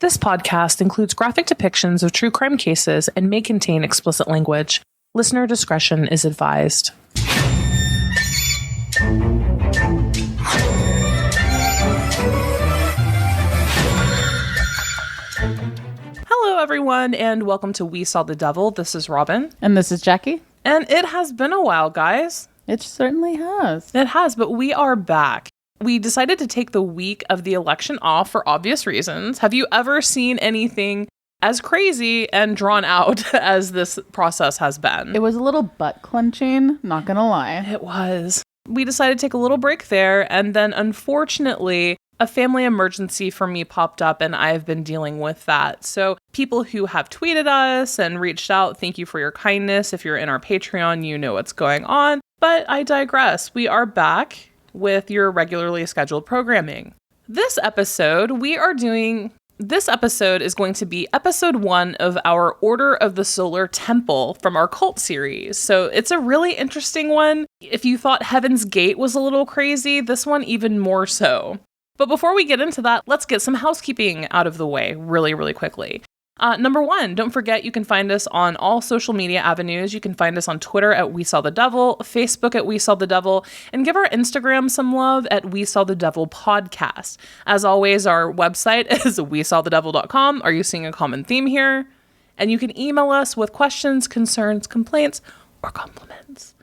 This podcast includes graphic depictions of true crime cases and may contain explicit language. Listener discretion is advised. Hello, everyone, and welcome to We Saw the Devil. This is Robin. And this is Jackie. And it has been a while, guys. It certainly has. It has, but we are back. We decided to take the week of the election off for obvious reasons. Have you ever seen anything as crazy and drawn out as this process has been? It was a little butt clenching, not gonna lie. It was. We decided to take a little break there, and then unfortunately, a family emergency for me popped up, and I've been dealing with that. So people who have tweeted us and reached out, thank you for your kindness. If you're in our Patreon, you know what's going on. But I digress. We are back with your regularly scheduled programming. This episode is going to be episode 1 of our Order of the Solar Temple from our cult series. So it's a really interesting one. If you thought Heaven's Gate was a little crazy, this one even more so. But before we get into that, let's get some housekeeping out of the way really, really quickly. Number 1, don't forget you can find us on all social media avenues. You can find us on Twitter at We Saw the Devil, Facebook at We Saw the Devil, and give our Instagram some love at We Saw the Devil Podcast. As always, our website is wesawthedevil.com. Are you seeing a common theme here? And you can email us with questions, concerns, complaints, or compliments.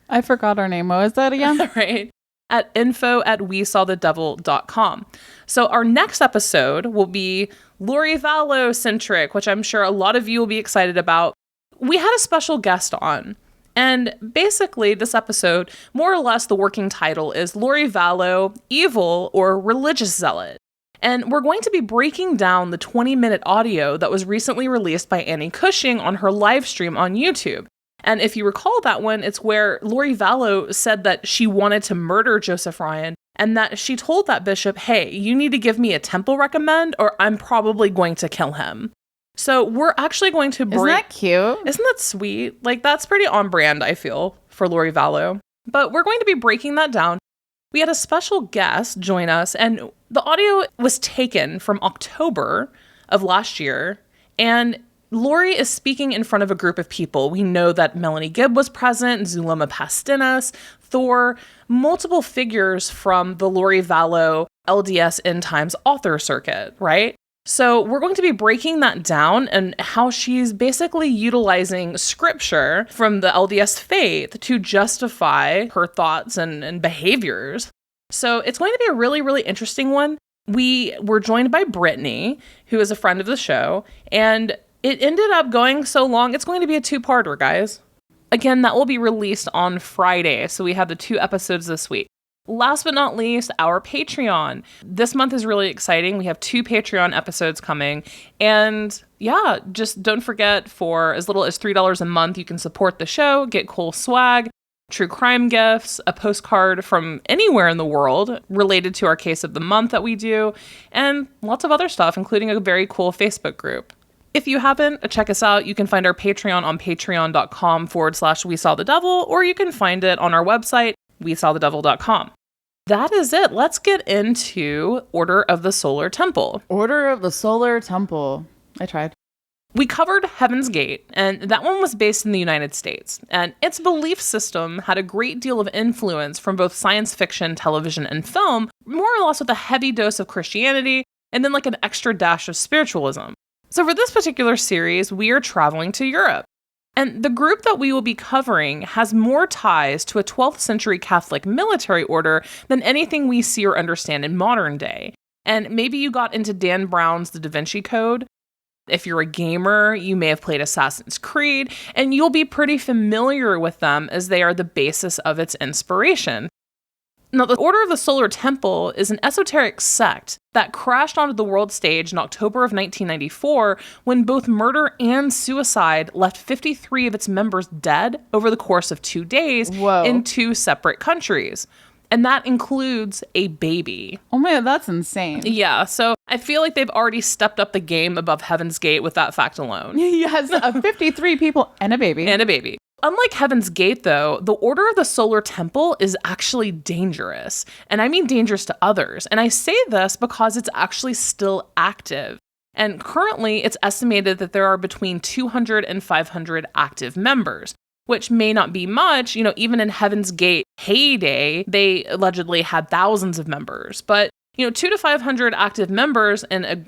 I forgot our name. What was that again? Right. At info@wesawthedevil.com. So our next episode will be Lori Vallow centric, which I'm sure a lot of you will be excited about. We had a special guest on, and basically this episode, more or less the working title is Lori Vallow, Evil or Religious Zealot. And we're going to be breaking down the 20-minute audio that was recently released by Annie Cushing on her live stream on YouTube. And if you recall that one, it's where Lori Vallow said that she wanted to murder Joseph Ryan and that she told that bishop, hey, you need to give me a temple recommend or I'm probably going to kill him. So we're actually going to Isn't that cute? Isn't that sweet? Like, that's pretty on brand, I feel, for Lori Vallow. But we're going to be breaking that down. We had a special guest join us, and the audio was taken from October of last year, and Lori is speaking in front of a group of people. We know that Melanie Gibb was present, Zulema Pastinas, Thor, multiple figures from the Lori Vallow LDS End Times author circuit, right? So we're going to be breaking that down and how she's basically utilizing scripture from the LDS faith to justify her thoughts and behaviors. So it's going to be a really, really interesting one. We were joined by Brittany, who is a friend of the show, and it ended up going so long, it's going to be a 2-parter, guys. Again, that will be released on Friday, so we have the 2 episodes this week. Last but not least, our Patreon. This month is really exciting. We have 2 Patreon episodes coming. And yeah, just don't forget, for as little as $3 a month, you can support the show, get cool swag, true crime gifts, a postcard from anywhere in the world related to our case of the month that we do, and lots of other stuff, including a very cool Facebook group. If you haven't, check us out. You can find our Patreon on patreon.com/WeSawTheDevil, or you can find it on our website, wesawthedevil.com. That is it. Let's get into Order of the Solar Temple. Order of the Solar Temple. I tried. We covered Heaven's Gate, and that one was based in the United States. And its belief system had a great deal of influence from both science fiction, television, and film, more or less with a heavy dose of Christianity, and then like an extra dash of spiritualism. So for this particular series, we are traveling to Europe. And the group that we will be covering has more ties to a 12th century Catholic military order than anything we see or understand in modern day. And maybe you got into Dan Brown's The Da Vinci Code. If you're a gamer, you may have played Assassin's Creed, and you'll be pretty familiar with them as they are the basis of its inspiration. Now, the Order of the Solar Temple is an esoteric sect that crashed onto the world stage in October of 1994 when both murder and suicide left 53 of its members dead over the course of 2 days in 2 separate countries. And that includes a baby. Oh man, that's insane. Yeah, so I feel like they've already stepped up the game above Heaven's Gate with that fact alone. Yes, 53 people and a baby. And a baby. Unlike Heaven's Gate, though, the Order of the Solar Temple is actually dangerous. And I mean dangerous to others. And I say this because it's actually still active. And currently, it's estimated that there are between 200 and 500 active members, which may not be much. Even in Heaven's Gate heyday, they allegedly had thousands of members. But, 200 to 500 active members in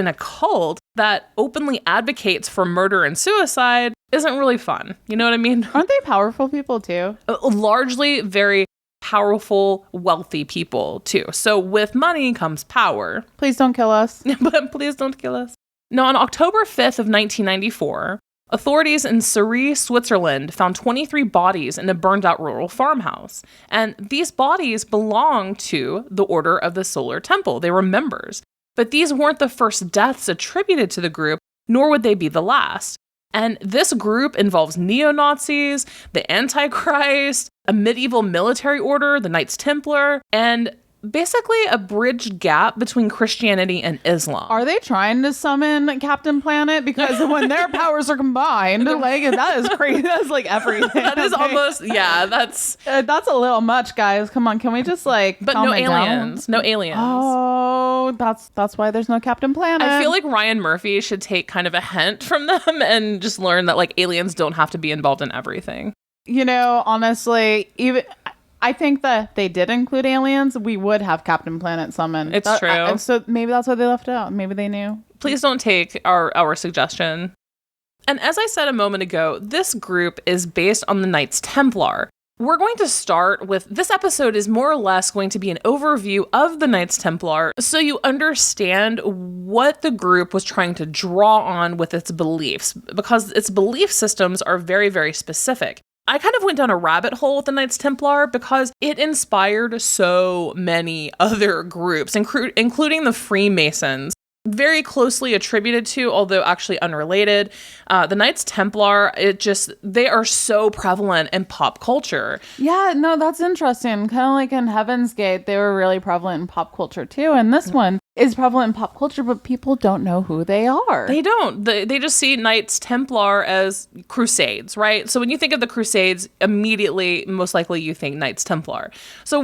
a cult that openly advocates for murder and suicide isn't really fun. You know what I mean? Aren't they powerful people too? Largely very powerful, wealthy people too. So with money comes power. Please don't kill us. But please don't kill us. Now, on October 5th of 1994, authorities in Surrey, Switzerland found 23 bodies in a burned-out rural farmhouse. And these bodies belonged to the Order of the Solar Temple. They were members. But these weren't the first deaths attributed to the group, nor would they be the last. And this group involves neo-Nazis, the Antichrist, a medieval military order, the Knights Templar, and basically a bridged gap between Christianity and Islam. Are they trying to summon Captain Planet? Because when their powers are combined, that is crazy. That's everything. That is almost, that's a little much, guys. Come on, can we just But no aliens. Down? No aliens. Oh, that's why there's no Captain Planet. I feel like Ryan Murphy should take kind of a hint from them and just learn that aliens don't have to be involved in everything. Honestly, even I think that they did include aliens. We would have Captain Planet summoned. It's true. So maybe that's why they left it out. Maybe they knew. Please don't take our suggestion. And as I said a moment ago, this group is based on the Knights Templar. We're going to start with, this episode is more or less going to be an overview of the Knights Templar so you understand what the group was trying to draw on with its beliefs, because its belief systems are very, very specific. I kind of went down a rabbit hole with the Knights Templar because it inspired so many other groups, including the Freemasons, very closely attributed to, although actually unrelated. The Knights Templar, they are so prevalent in pop culture. Yeah, no, that's interesting. Kind of like in Heaven's Gate, they were really prevalent in pop culture too. And this one is prevalent in pop culture, but people don't know who they are. They don't. They just see Knights Templar as Crusades, right? So when you think of the Crusades, immediately, most likely you think Knights Templar. So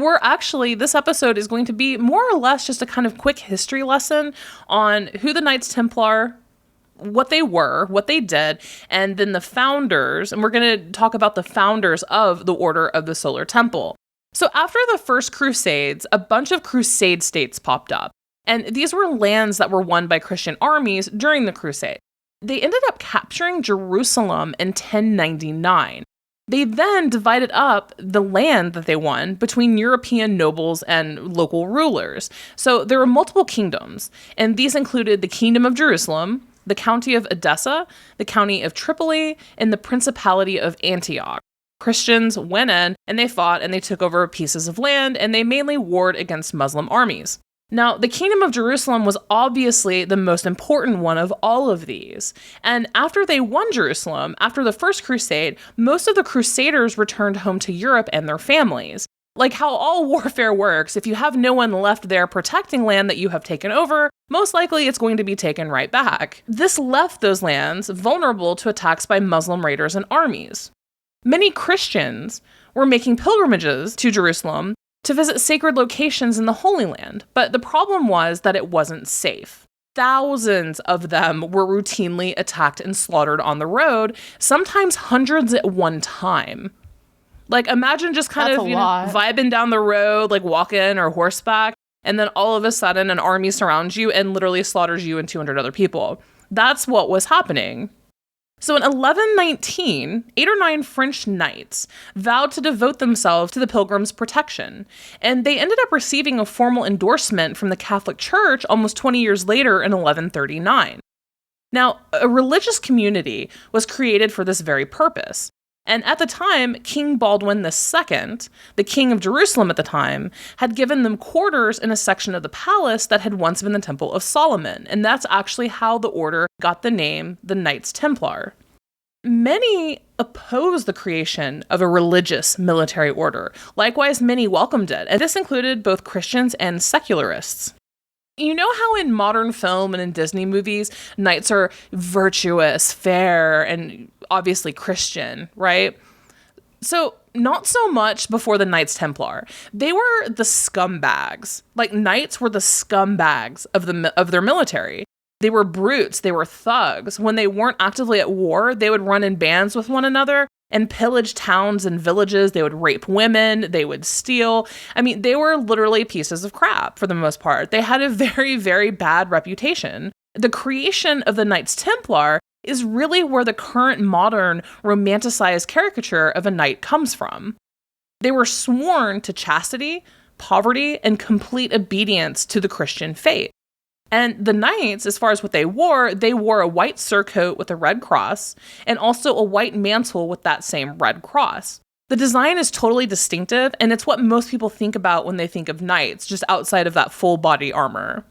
this episode is going to be more or less just a kind of quick history lesson on who the Knights Templar, what they were, what they did, and then the founders. And we're going to talk about the founders of the Order of the Solar Temple. So after the First Crusades, a bunch of Crusade states popped up. And these were lands that were won by Christian armies during the Crusade. They ended up capturing Jerusalem in 1099. They then divided up the land that they won between European nobles and local rulers. So there were multiple kingdoms, and these included the Kingdom of Jerusalem, the County of Edessa, the County of Tripoli, and the Principality of Antioch. Christians went in, and they fought, and they took over pieces of land, and they mainly warred against Muslim armies. Now, the Kingdom of Jerusalem was obviously the most important one of all of these. And after they won Jerusalem, after the First Crusade, most of the Crusaders returned home to Europe and their families. Like how all warfare works, if you have no one left there protecting land that you have taken over, most likely it's going to be taken right back. This left those lands vulnerable to attacks by Muslim raiders and armies. Many Christians were making pilgrimages to Jerusalem to visit sacred locations in the Holy Land, but the problem was that it wasn't safe. Thousands of them were routinely attacked and slaughtered on the road, sometimes hundreds at one time. Imagine just kind of vibing down the road, walking or horseback, and then all of a sudden an army surrounds you and literally slaughters you and 200 other people. That's what was happening. So in 1119, 8 or 9 French knights vowed to devote themselves to the pilgrims' protection, and they ended up receiving a formal endorsement from the Catholic Church almost 20 years later in 1139. Now, a religious community was created for this very purpose. And at the time, King Baldwin II, the king of Jerusalem at the time, had given them quarters in a section of the palace that had once been the Temple of Solomon. And that's actually how the order got the name the Knights Templar. Many opposed the creation of a religious military order. Likewise, many welcomed it. And this included both Christians and secularists. You know how in modern film and in Disney movies, knights are virtuous, fair, and obviously Christian, right? So not so much before the Knights Templar. They were the scumbags. Knights were the scumbags of their military. They were brutes. They were thugs. When they weren't actively at war, they would run in bands with one another and pillage towns and villages. They would rape women. They would steal. I mean, they were literally pieces of crap for the most part. They had a very, very bad reputation. The creation of the Knights Templar is really where the current modern romanticized caricature of a knight comes from. They were sworn to chastity, poverty, and complete obedience to the Christian faith. And the knights, as far as what they wore a white surcoat with a red cross and also a white mantle with that same red cross. The design is totally distinctive, and it's what most people think about when they think of knights, just outside of that full body armor.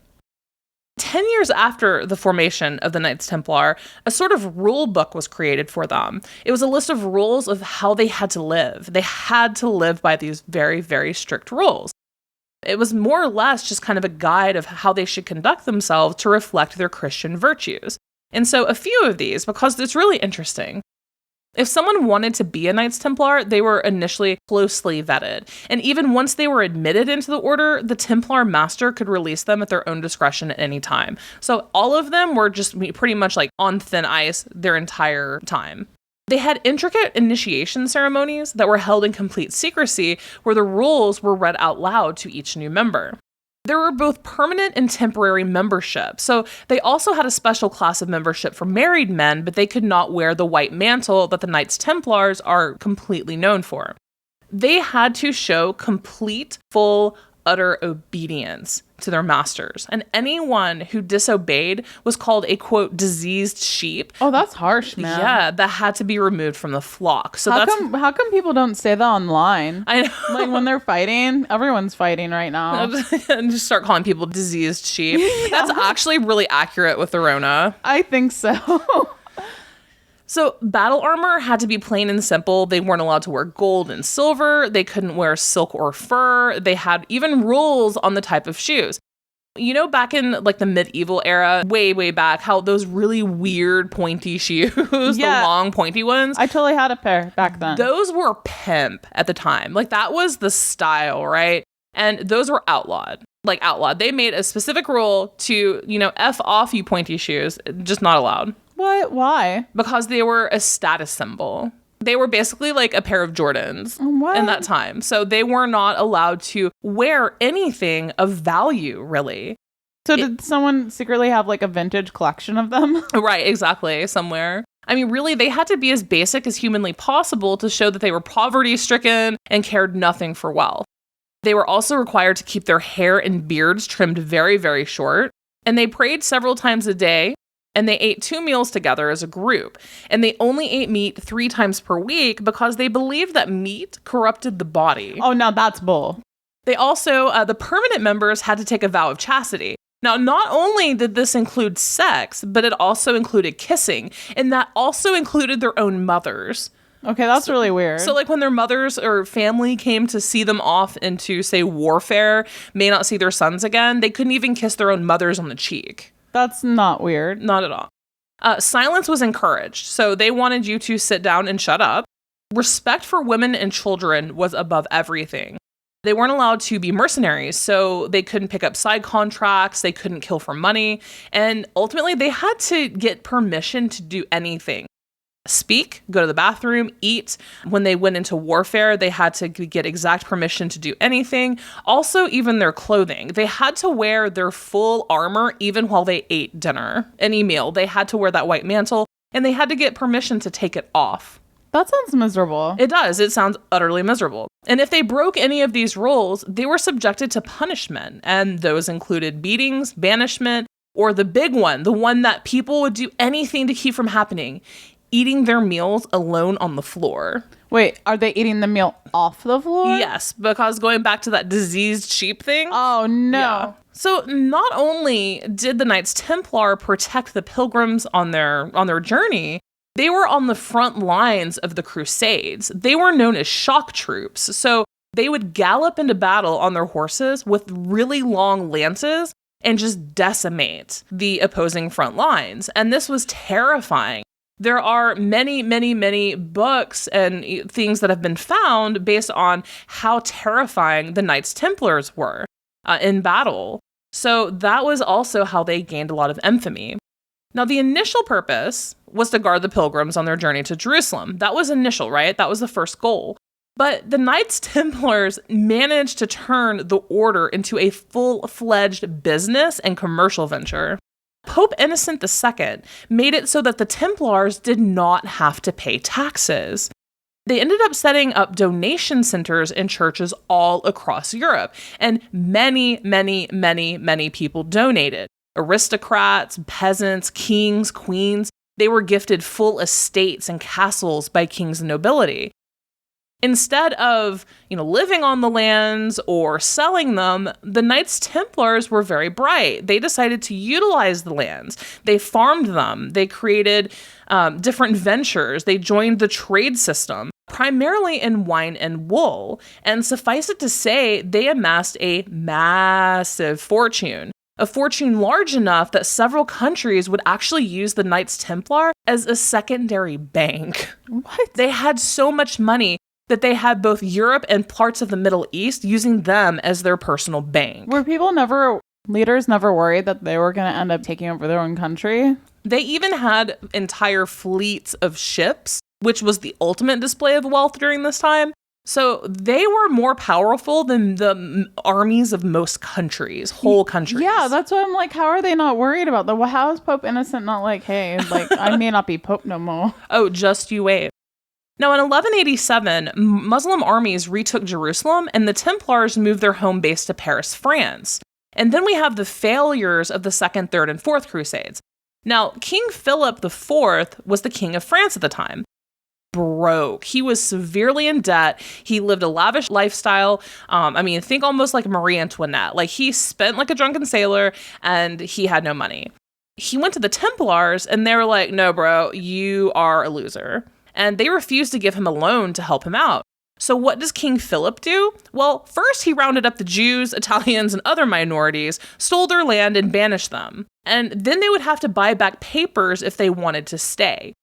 10 years after the formation of the Knights Templar, a sort of rule book was created for them. It was a list of rules of how they had to live. They had to live by these very, very strict rules. It was more or less just kind of a guide of how they should conduct themselves to reflect their Christian virtues. And so a few of these, because it's really interesting. If someone wanted to be a Knights Templar, they were initially closely vetted. And even once they were admitted into the order, the Templar master could release them at their own discretion at any time. So all of them were just pretty much like on thin ice their entire time. They had intricate initiation ceremonies that were held in complete secrecy, where the rules were read out loud to each new member. There were both permanent and temporary membership, so they also had a special class of membership for married men, but they could not wear the white mantle that the Knights Templars are completely known for. They had to show complete, full, utter obedience to their masters, and anyone who disobeyed was called a, quote, diseased sheep. Oh, that's harsh, man. Yeah, that had to be removed from the flock. So how come people don't say that online? I know. Like when they're fighting, everyone's fighting right now. And just start calling people diseased sheep. Yeah. That's actually really accurate with the Rona. I think so. So battle armor had to be plain and simple. They weren't allowed to wear gold and silver. They couldn't wear silk or fur. They had even rules on the type of shoes. You know, back in like the medieval era, way, way back, how those really weird pointy shoes, the long pointy ones. I totally had a pair back then. Those were pimp at the time. Like that was the style, right? And those were outlawed. Like outlawed. They made a specific rule to, F off you pointy shoes. Just not allowed. What? Why? Because they were a status symbol. They were basically like a pair of Jordans in that time. So they were not allowed to wear anything of value, really. So did someone secretly have like a vintage collection of them? Right, exactly, somewhere. I mean, really, they had to be as basic as humanly possible to show that they were poverty-stricken and cared nothing for wealth. They were also required to keep their hair and beards trimmed very, very short. And they prayed several times a day. And they ate 2 meals together as a group. And they only ate meat 3 times per week because they believed that meat corrupted the body. Oh, now that's bull. They also, the permanent members had to take a vow of chastity. Now, not only did this include sex, but it also included kissing. And that also included their own mothers. Okay, that's really weird. So like when their mothers or family came to see them off into, say, warfare, may not see their sons again, they couldn't even kiss their own mothers on the cheek. That's not weird. Not at all. Silence was encouraged, so they wanted you to sit down and shut up. Respect for women and children was above everything. They weren't allowed to be mercenaries, so they couldn't pick up side contracts, they couldn't kill for money, and ultimately they had to get permission to do anything. Speak, go to the bathroom, eat. When they went into warfare, they had to get exact permission to do anything. Also, even their clothing. They had to wear their full armor even while they ate dinner. Any meal, they had to wear that white mantle, and they had to get permission to take it off. That sounds miserable. It does. It sounds utterly miserable. And if they broke any of these rules, they were subjected to punishment. And those included beatings, banishment, or the big one, the one that people would do anything to keep from happening, eating their meals alone on the floor. Wait, are they eating the meal off the floor? Yes, because going back to that diseased sheep thing. Oh, no. Yeah. So not only did the Knights Templar protect the pilgrims on their journey, they were on the front lines of the Crusades. They were known as shock troops. So they would gallop into battle on their horses with really long lances and just decimate the opposing front lines. And this was terrifying. There are many, many, many books and things that have been found based on how terrifying the Knights Templars were in battle. So that was also how they gained a lot of infamy. Now, the initial purpose was to guard the pilgrims on their journey to Jerusalem. That was initial, right? That was the first goal. But the Knights Templars managed to turn the order into a full-fledged business and commercial venture. Pope Innocent II made it so that the Templars did not have to pay taxes. They ended up setting up donation centers in churches all across Europe, and many, many, many, many people donated. Aristocrats, peasants, kings, queens, they were gifted full estates and castles by kings and nobility. Instead of, living on the lands or selling them, the Knights Templars were very bright. They decided to utilize the lands. They farmed them. They created different ventures. They joined the trade system, primarily in wine and wool. And suffice it to say, they amassed a massive fortune. A fortune large enough that several countries would actually use the Knights Templar as a secondary bank. What? They had so much money that they had both Europe and parts of the Middle East using them as their personal bank. Were leaders never worried that they were going to end up taking over their own country? They even had entire fleets of ships, which was the ultimate display of wealth during this time. So they were more powerful than the armies of most countries, whole countries. Yeah, that's why I'm like, how are they not worried about that? How is Pope Innocent not like, hey, I may not be Pope no more? Oh, just you wait. Now, in 1187, Muslim armies retook Jerusalem, and the Templars moved their home base to Paris, France. And then we have the failures of the Second, Third, and Fourth Crusades. Now, King Philip IV was the king of France at the time. Broke. He was severely in debt. He lived a lavish lifestyle. Think almost like Marie Antoinette. Like, he spent like a drunken sailor, and he had no money. He went to the Templars, and they were like, no, bro, you are a loser. And they refused to give him a loan to help him out. So what does King Philip do? Well, first he rounded up the Jews, Italians, and other minorities, stole their land, and banished them. And then they would have to buy back papers if they wanted to stay.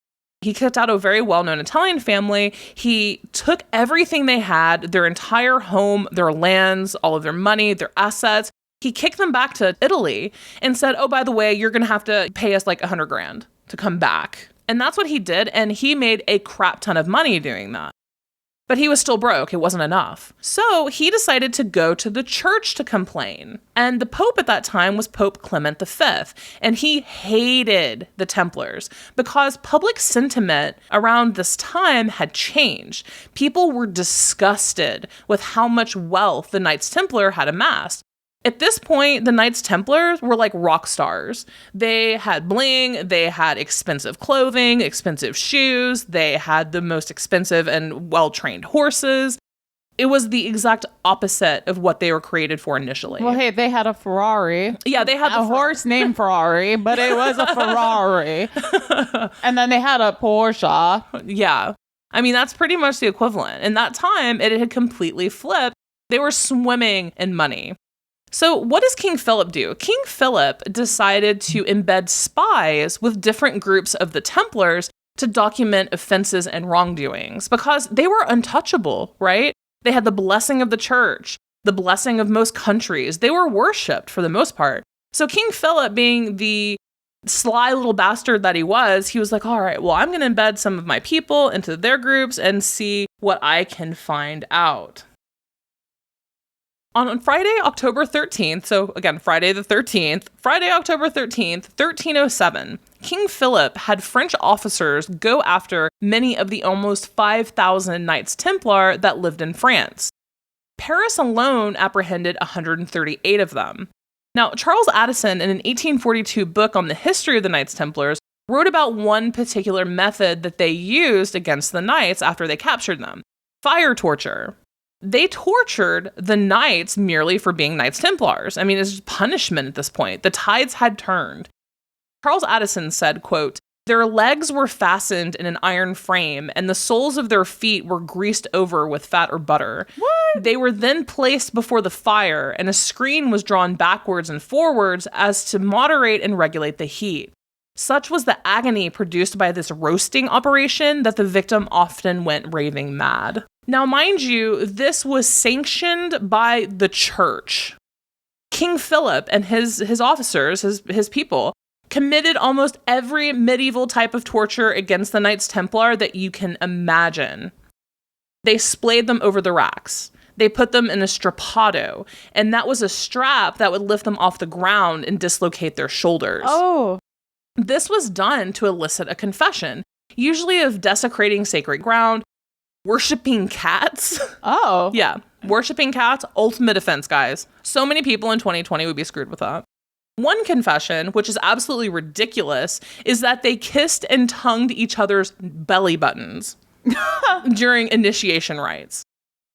He kicked out a very well-known Italian family. He took everything they had, their entire home, their lands, all of their money, their assets. He kicked them back to Italy and said, oh, by the way, you're going to have to pay us like $100,000 to come back. And that's what he did, and he made a crap ton of money doing that. But he was still broke. It wasn't enough. So he decided to go to the church to complain. And the Pope at that time was Pope Clement V, and he hated the Templars because public sentiment around this time had changed. People were disgusted with how much wealth the Knights Templar had amassed. At this point, the Knights Templars were like rock stars. They had bling, they had expensive clothing, expensive shoes, they had the most expensive and well-trained horses. It was the exact opposite of what they were created for initially. Well, hey, they had a Ferrari. Yeah, they had a horse named Ferrari, but it was a Ferrari. And then they had a Porsche. Yeah. That's pretty much the equivalent. In that time, it had completely flipped. They were swimming in money. So what does King Philip do? King Philip decided to embed spies with different groups of the Templars to document offenses and wrongdoings because they were untouchable, right? They had the blessing of the church, the blessing of most countries. They were worshipped for the most part. So King Philip, being the sly little bastard that he was like, all right, well, I'm going to embed some of my people into their groups and see what I can find out. On Friday, October 13th, so again, Friday, October 13th, 1307, King Philip had French officers go after many of the almost 5,000 Knights Templar that lived in France. Paris alone apprehended 138 of them. Now, Charles Addison, in an 1842 book on the history of the Knights Templars, wrote about one particular method that they used against the knights after they captured them: fire torture. They tortured the knights merely for being Knights Templars. It's just punishment at this point. The tides had turned. Charles Addison said, quote, "Their legs were fastened in an iron frame, and the soles of their feet were greased over with fat or butter. What? They were then placed before the fire, and a screen was drawn backwards and forwards as to moderate and regulate the heat. Such was the agony produced by this roasting operation that the victim often went raving mad." Now, mind you, this was sanctioned by the church. King Philip and his officers, his people, committed almost every medieval type of torture against the Knights Templar that you can imagine. They splayed them over the racks. They put them in a strappado, and that was a strap that would lift them off the ground and dislocate their shoulders. Oh. This was done to elicit a confession, usually of desecrating sacred ground, worshipping cats. Oh. Yeah, worshipping cats, ultimate offense, guys. So many people in 2020 would be screwed with that. One confession, which is absolutely ridiculous, is that they kissed and tongued each other's belly buttons during initiation rites.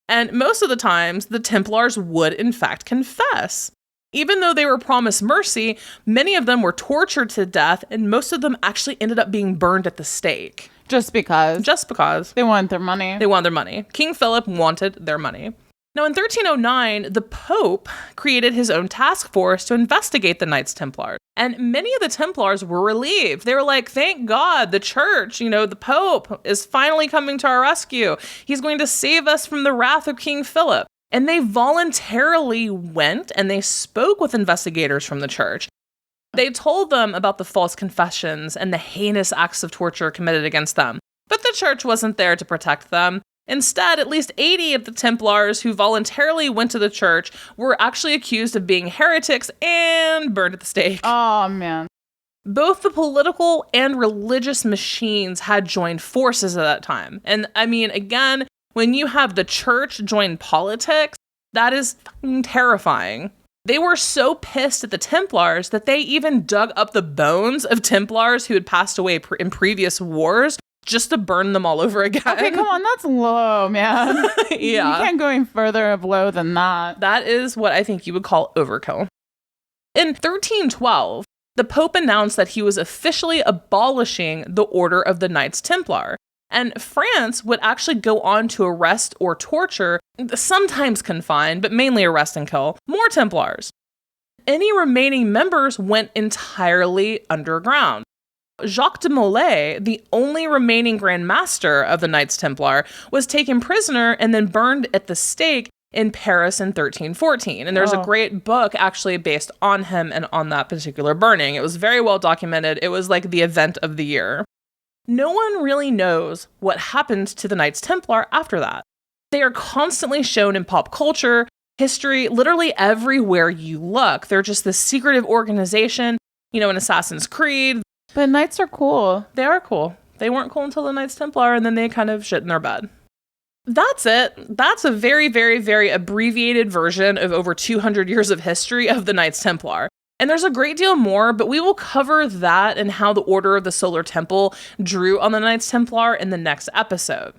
And most of the times, the Templars would in fact confess. Even though they were promised mercy, many of them were tortured to death, and most of them actually ended up being burned at the stake. Just because. Just because. They want their money. They wanted their money. King Philip wanted their money. Now, in 1309, the Pope created his own task force to investigate the Knights Templar. And many of the Templars were relieved. They were like, thank God, the church, the Pope is finally coming to our rescue. He's going to save us from the wrath of King Philip. And they voluntarily went and they spoke with investigators from the church. They told them about the false confessions and the heinous acts of torture committed against them. But the church wasn't there to protect them. Instead, at least 80 of the Templars who voluntarily went to the church were actually accused of being heretics and burned at the stake. Oh, man. Both the political and religious machines had joined forces at that time. And I mean, again, when you have the church join politics, that is fucking terrifying. They were so pissed at the Templars that they even dug up the bones of Templars who had passed away in previous wars just to burn them all over again. Okay, come on, that's low, man. Yeah. You can't go any further of low than that. That is what I think you would call overkill. In 1312, the Pope announced that he was officially abolishing the Order of the Knights Templar, and France would actually go on to arrest or torture, sometimes confine, but mainly arrest and kill, more Templars. Any remaining members went entirely underground. Jacques de Molay, the only remaining Grand Master of the Knights Templar, was taken prisoner and then burned at the stake in Paris in 1314. And there's a great book actually based on him and on that particular burning. It was very well documented. It was like the event of the year. No one really knows what happened to the Knights Templar after that. They are constantly shown in pop culture, history, literally everywhere you look. They're just this secretive organization, in Assassin's Creed. But knights are cool. They are cool. They weren't cool until the Knights Templar, and then they kind of shit in their bed. That's it. That's a very, very, very abbreviated version of over 200 years of history of the Knights Templar. And there's a great deal more, but we will cover that and how the Order of the Solar Temple drew on the Knights Templar in the next episode.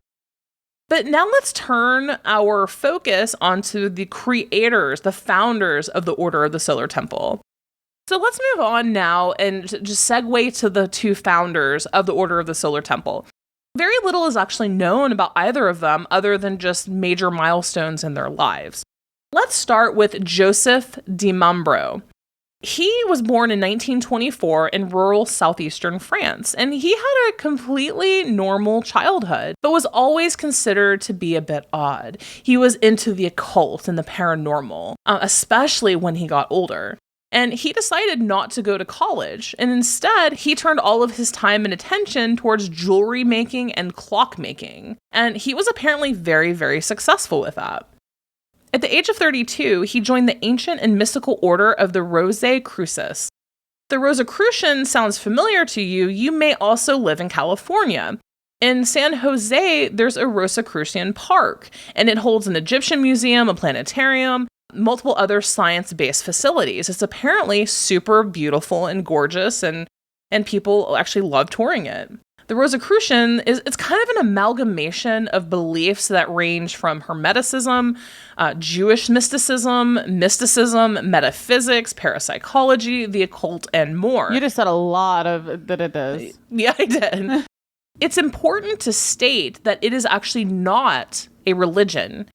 But now let's turn our focus onto the creators, the founders of the Order of the Solar Temple. So let's move on now and just segue to the two founders of the Order of the Solar Temple. Very little is actually known about either of them other than just major milestones in their lives. Let's start with Joseph de Mombro. He was born in 1924 in rural southeastern France, and he had a completely normal childhood, but was always considered to be a bit odd. He was into the occult and the paranormal, especially when he got older. And he decided not to go to college, and instead, he turned all of his time and attention towards jewelry making and clock making. And he was apparently very, very successful with that. At the age of 32, he joined the ancient and mystical order of the Rosicrucians. The Rosicrucian sounds familiar to you. You may also live in California. In San Jose, there's a Rosicrucian park, and it holds an Egyptian museum, a planetarium, multiple other science-based facilities. It's apparently super beautiful and gorgeous, and people actually love touring it. The Rosicrucian it's kind of an amalgamation of beliefs that range from Hermeticism, Jewish mysticism, metaphysics, parapsychology, the occult, and more. You just said a lot of that it is. Yeah, I did. It's important to state that it is actually not a religion.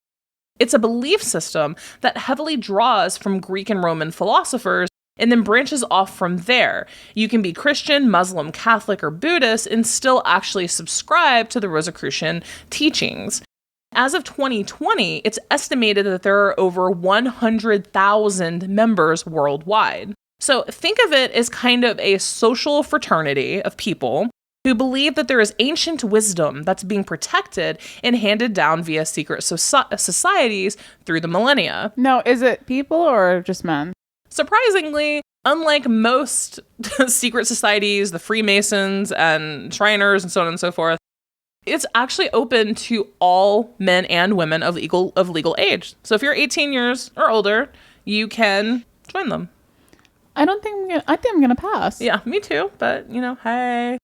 It's a belief system that heavily draws from Greek and Roman philosophers and then branches off from there. You can be Christian, Muslim, Catholic, or Buddhist and still actually subscribe to the Rosicrucian teachings. As of 2020, it's estimated that there are over 100,000 members worldwide. So think of it as kind of a social fraternity of people who believe that there is ancient wisdom that's being protected and handed down via secret societies through the millennia. No, is it people or just men? Surprisingly, unlike most secret societies, the Freemasons and Shriners and so on and so forth, it's actually open to all men and women of legal age. So if you're 18 years or older, you can join them. I think I'm gonna pass. Yeah, me too. But, hey.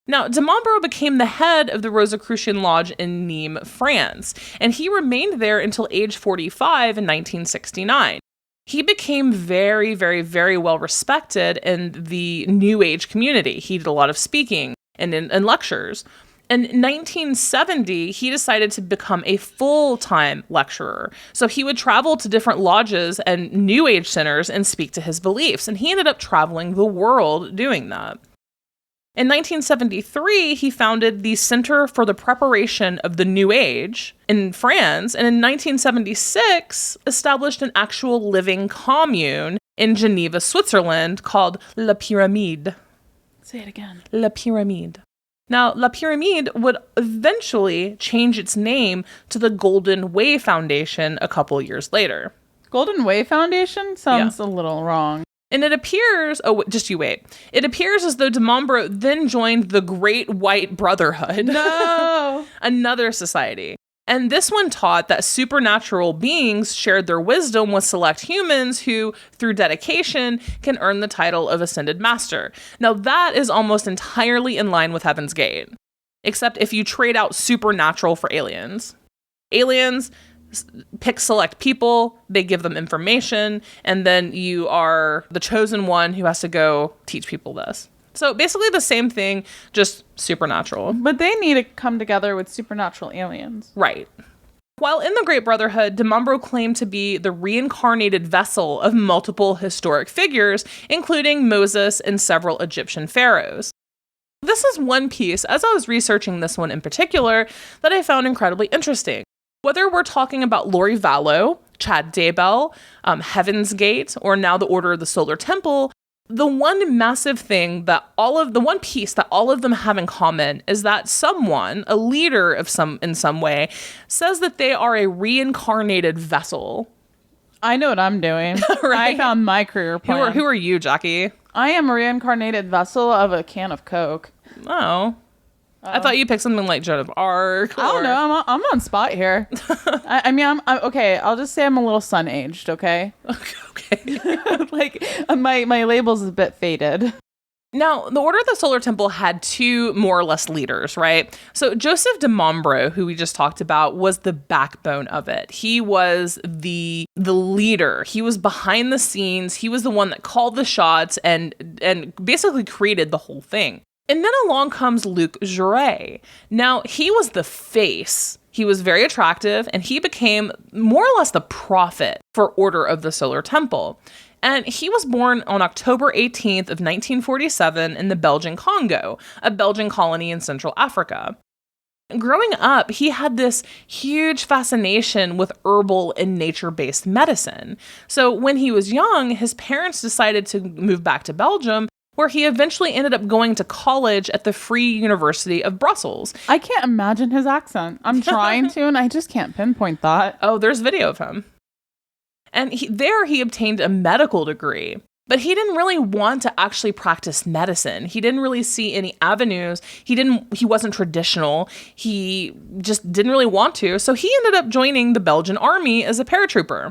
Now, de Mombro became the head of the Rosicrucian Lodge in Nîmes, France, and he remained there until age 45 in 1969. He became very, very, very well respected in the New Age community. He did a lot of speaking and lectures. In 1970, he decided to become a full-time lecturer. So he would travel to different lodges and New Age centers and speak to his beliefs. And he ended up traveling the world doing that. In 1973, he founded the Center for the Preparation of the New Age in France. And in 1976, established an actual living commune in Geneva, Switzerland called La Pyramide. Say it again. La Pyramide. Now, La Pyramide would eventually change its name to the Golden Whey Foundation a couple years later. Golden Whey Foundation sounds a little wrong. And it appears, just you wait. It appears as though de Mombro then joined the Great White Brotherhood. No! Another society. And this one taught that supernatural beings shared their wisdom with select humans who, through dedication, can earn the title of Ascended Master. Now, that is almost entirely in line with Heaven's Gate, except if you trade out supernatural for aliens. Aliens pick select people, they give them information, and then you are the chosen one who has to go teach people this. So basically the same thing, just supernatural. But they need to come together with supernatural aliens. Right. While in the Great Brotherhood, de Mombro claimed to be the reincarnated vessel of multiple historic figures, including Moses and several Egyptian pharaohs. This is one piece, as I was researching this one in particular, that I found incredibly interesting. Whether we're talking about Lori Vallow, Chad Daybell, Heaven's Gate, or now the Order of the Solar Temple, the one massive thing the one piece that all of them have in common is that someone, a leader in some way, says that they are a reincarnated vessel. I know what I'm doing. Right? I found my career plan. Who are you, Jackie? I am a reincarnated vessel of a can of Coke. Oh. I thought you picked something like Joan of Arc. I don't know. I'm on spot here. I'm okay. I'll just say I'm a little sun-aged. Okay. Okay. Like my label's a bit faded. Now, the Order of the Solar Temple had two more or less leaders, right? So Joseph de Mombro, who we just talked about, was the backbone of it. He was the leader. He was behind the scenes. He was the one that called the shots and basically created the whole thing. And then along comes Luc Jouret. Now, he was the face. He was very attractive, and he became more or less the prophet for Order of the Solar Temple. And he was born on October 18th of 1947 in the Belgian Congo, a Belgian colony in Central Africa. Growing up, he had this huge fascination with herbal and nature-based medicine. So when he was young, his parents decided to move back to Belgium, where he eventually ended up going to college at the Free University of Brussels. I can't imagine his accent. I'm trying to, and I just can't pinpoint that. Oh, there's video of him. And he obtained a medical degree, but he didn't really want to actually practice medicine. He didn't really see any avenues. He wasn't traditional. He just didn't really want to. So he ended up joining the Belgian army as a paratrooper.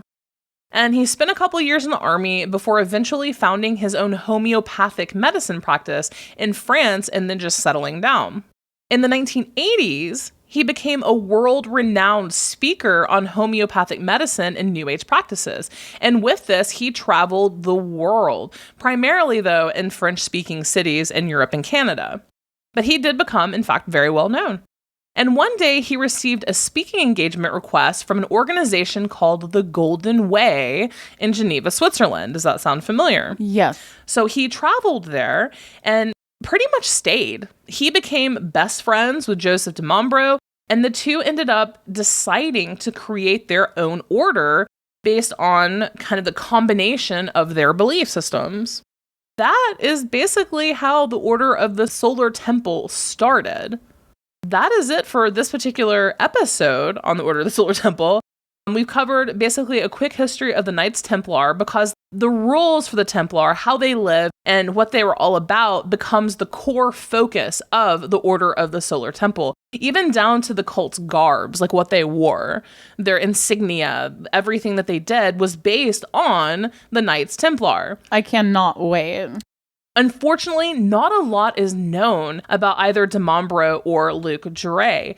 And he spent a couple years in the army before eventually founding his own homeopathic medicine practice in France and then just settling down. In the 1980s, he became a world-renowned speaker on homeopathic medicine and New Age practices. And with this, he traveled the world, primarily, though, in French-speaking cities in Europe and Canada. But he did become, in fact, very well known. And one day he received a speaking engagement request from an organization called the Golden Whey in Geneva, Switzerland. Does that sound familiar? Yes. So he traveled there and pretty much stayed. He became best friends with Joseph de Mombro, and the two ended up deciding to create their own order based on kind of the combination of their belief systems. that is basically how the Order of the Solar Temple started. That is it for this particular episode on the Order of the Solar Temple. We've covered basically a quick history of the Knights Templar because the rules for the Templar, how they live, and what they were all about becomes the core focus of the Order of the Solar Temple, even down to the cult's garbs, like what they wore, their insignia, everything that they did was based on the Knights Templar. I cannot wait. Unfortunately, not a lot is known about either de Mombro or Luc Jouret.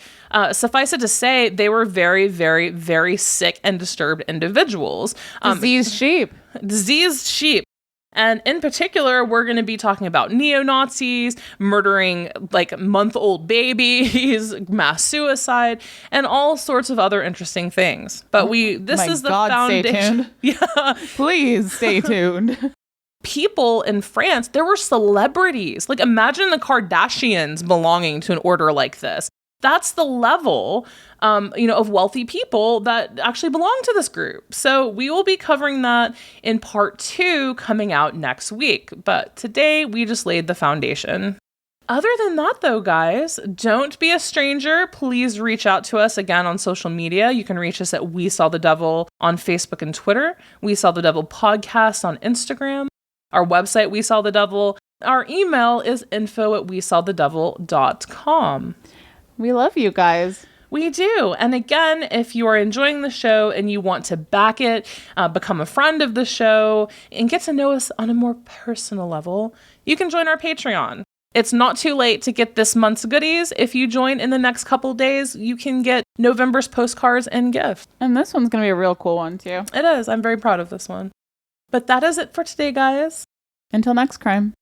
Suffice it to say, they were very, very, very sick and disturbed individuals. Diseased sheep. Diseased sheep. And in particular, we're going to be talking about neo-Nazis, murdering like month-old babies, mass suicide, and all sorts of other interesting things. But this is the foundation. Stay tuned. Yeah. Please stay tuned. People in France, there were celebrities. Like, imagine the Kardashians belonging to an order like this. That's the level, of wealthy people that actually belong to this group. So we will be covering that in part 2 coming out next week. But today we just laid the foundation. Other than that, though, guys, don't be a stranger. Please reach out to us again on social media. You can reach us at We Saw the Devil on Facebook and Twitter. We Saw the Devil podcast on Instagram. Our website, We Saw the Devil. Our email is info@wesawthedevil.com. We love you guys. We do. And again, if you are enjoying the show and you want to back it, become a friend of the show, and get to know us on a more personal level, you can join our Patreon. It's not too late to get this month's goodies. If you join in the next couple days, you can get November's postcards and gifts. And this one's going to be a real cool one, too. It is. I'm very proud of this one. But that is it for today, guys. Until next crime.